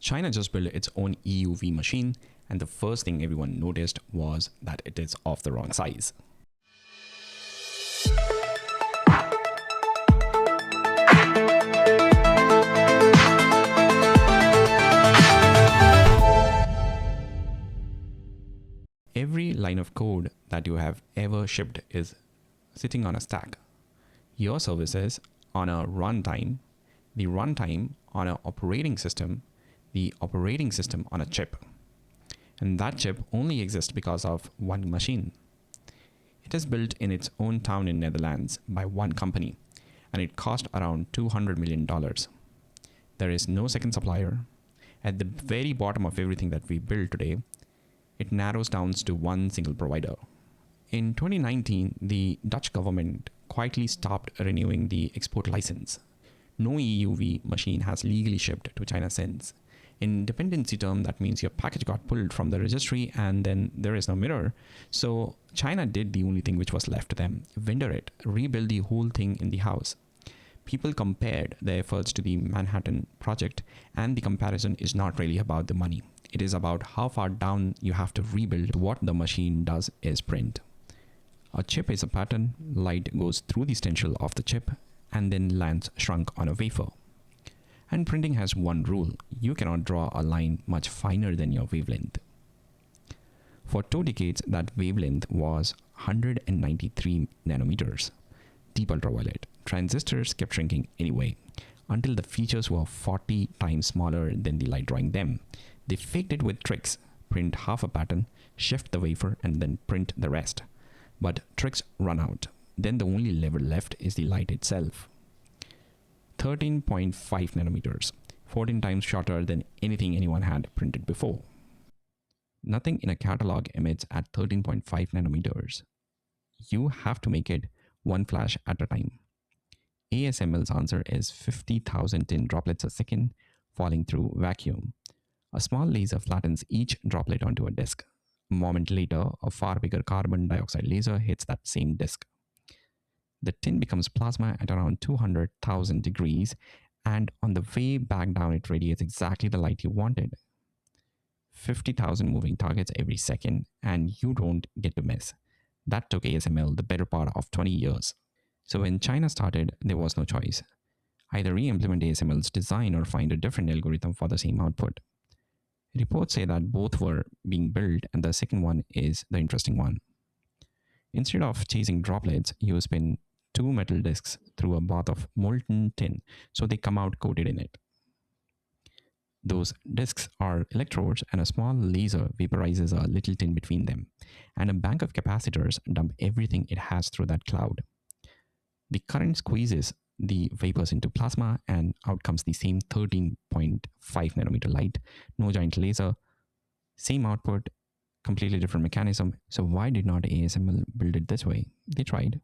China just built its own EUV machine, and the first thing everyone noticed was that it is of the wrong size. Every line of code that you have ever shipped is sitting on a stack. Your services on a runtime, the runtime on an operating system, the operating system on a chip. And that chip only exists because of one machine. It is built in its own town in Netherlands by one company, and it cost around $200 million. There is no second supplier. At the very bottom of everything that we build today, it narrows down to one single provider. In 2019, the Dutch government quietly stopped renewing the export license. No EUV machine has legally shipped to China since. In dependency term, that means your package got pulled from the registry and then there is no mirror. So China did the only thing which was left to them: vendor it, rebuild the whole thing in the house. People compared their efforts to the Manhattan project, and the comparison is not really about the money. It is about how far down you have to rebuild. What the machine does is print. A chip is a pattern, light goes through the stencil of the chip and then lands shrunk on a wafer. And printing has one rule: you cannot draw a line much finer than your wavelength. For 2 decades, that wavelength was 193 nanometers. Deep ultraviolet. Transistors kept shrinking anyway, until the features were 40 times smaller than the light drawing them. They faked it with tricks: print half a pattern, shift the wafer, and then print the rest. But tricks run out. Then the only lever left is the light itself. 13.5 nanometers, 14 times shorter than anything anyone had printed before. Nothing in a catalog emits at 13.5 nanometers. You have to make it one flash at a time. ASML's answer is 50,000 tin droplets a second falling through vacuum. A small laser flattens each droplet onto a disk. A moment later, a far bigger carbon dioxide laser hits that same disk. The tin becomes plasma at around 200,000 degrees, and on the way back down, it radiates exactly the light you wanted. 50,000 moving targets every second, and you don't get to miss. That took ASML the better part of 20 years. So when China started, there was no choice. Either re-implement ASML's design or find a different algorithm for the same output. Reports say that both were being built, and the second one is the interesting one. Instead of chasing droplets, you spin 2 metal discs through a bath of molten tin, so they come out coated in it. Those discs are electrodes, and a small laser vaporizes a little tin between them, and a bank of capacitors dump everything it has through that cloud. The current squeezes the vapors into plasma, and out comes the same 13.5 nanometer light. No giant laser, same output, completely different mechanism. So why did not ASML build it this way? They tried.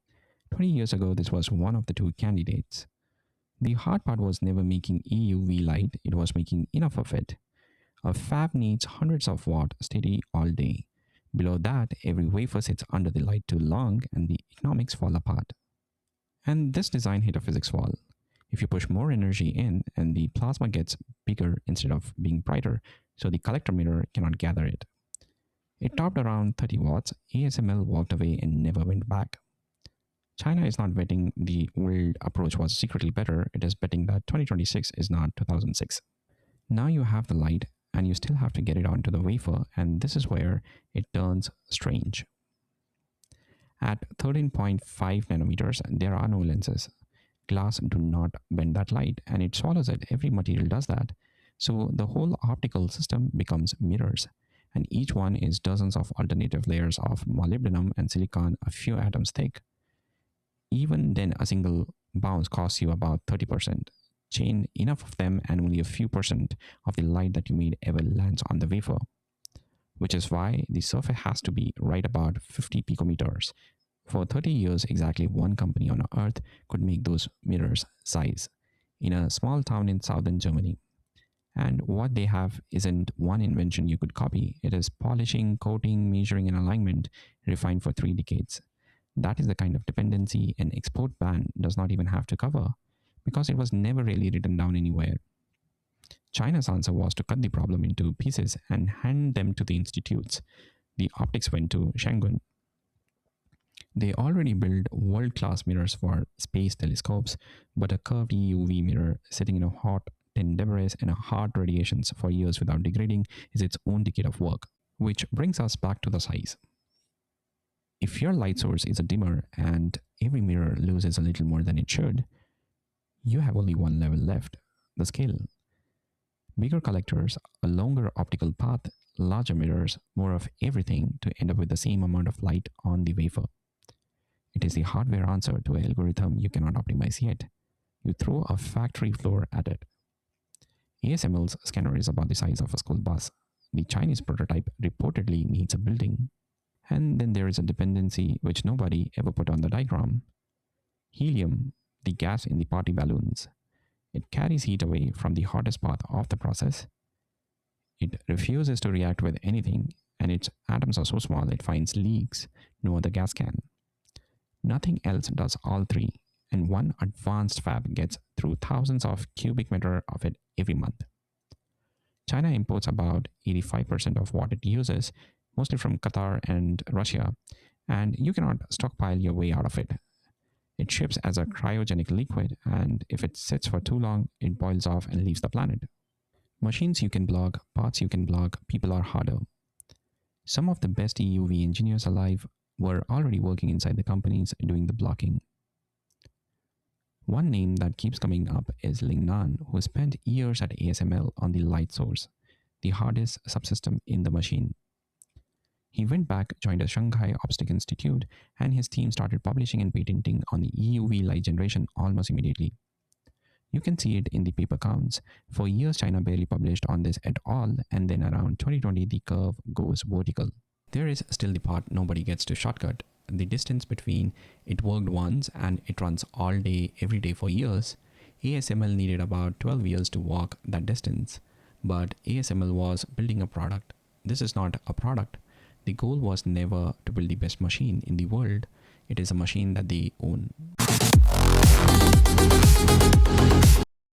20 years ago, this was one of the 2 candidates. The hard part was never making EUV light, it was making enough of it. A fab needs hundreds of watts steady all day. Below that, every wafer sits under the light too long and the economics fall apart. And this design hit a physics wall. If you push more energy in, and the plasma gets bigger instead of being brighter, so the collector mirror cannot gather it. It topped around 30 watts. ASML walked away and never went back. China is not betting the old approach was secretly better. It is betting that 2026 is not 2006. Now you have the light, and you still have to get it onto the wafer, and this is where it turns strange. At 13.5 nanometers, there are no lenses. Glass do not bend that light, and it swallows it. Every material does that. So the whole optical system becomes mirrors, and each one is dozens of alternative layers of molybdenum and silicon a few atoms thick. Even then, a single bounce costs you about 30%. Chain enough of them, and only a few percent of the light that you made ever lands on the wafer. Which is why the surface has to be right about 50 picometers. For 30 years, exactly one company on Earth could make those mirrors size, in a small town in southern Germany. And what they have isn't one invention you could copy. It is polishing, coating, measuring, and alignment refined for 3 decades. That is the kind of dependency an export ban does not even have to cover, because it was never really written down anywhere. China's answer was to cut the problem into pieces and hand them to the institutes. The optics went to Shanghai. They already built world-class mirrors for space telescopes, but a curved UV mirror sitting in a hot tin debris and a hard radiations for years without degrading is its own decade of work. Which brings us back to the size. If your light source is a dimmer and every mirror loses a little more than it should, you have only one level left, the scale. Bigger collectors, a longer optical path, larger mirrors, more of everything to end up with the same amount of light on the wafer. It is the hardware answer to an algorithm you cannot optimize yet. You throw a factory floor at it. ASML's scanner is about the size of a school bus. The Chinese prototype reportedly needs a building. And then there is a dependency which nobody ever put on the diagram. Helium, the gas in the party balloons. It carries heat away from the hottest path of the process. It refuses to react with anything, and its atoms are so small it finds leaks no other gas can. Nothing else does all three, and one advanced fab gets through thousands of cubic meter of it every month. China imports about 85% of what it uses, mostly from Qatar and Russia, and you cannot stockpile your way out of it. It ships as a cryogenic liquid, and if it sits for too long, it boils off and leaves the planet. Machines you can block, parts you can block, people are harder. Some of the best EUV engineers alive were already working inside the companies doing the blocking. One name that keeps coming up is Ling Nan, who spent years at ASML on the light source, the hardest subsystem in the machine. He went back, joined the Shanghai Optics Institute, and his team started publishing and patenting on the EUV light generation almost immediately. You can see it in the paper counts. For years, China barely published on this at all, and then around 2020, the curve goes vertical. There is still the part nobody gets to shortcut. The distance between it worked once and it runs all day, every day for years. ASML needed about 12 years to walk that distance. But ASML was building a product. This is not a product. The goal was never to build the best machine in the world. It is a machine that they own.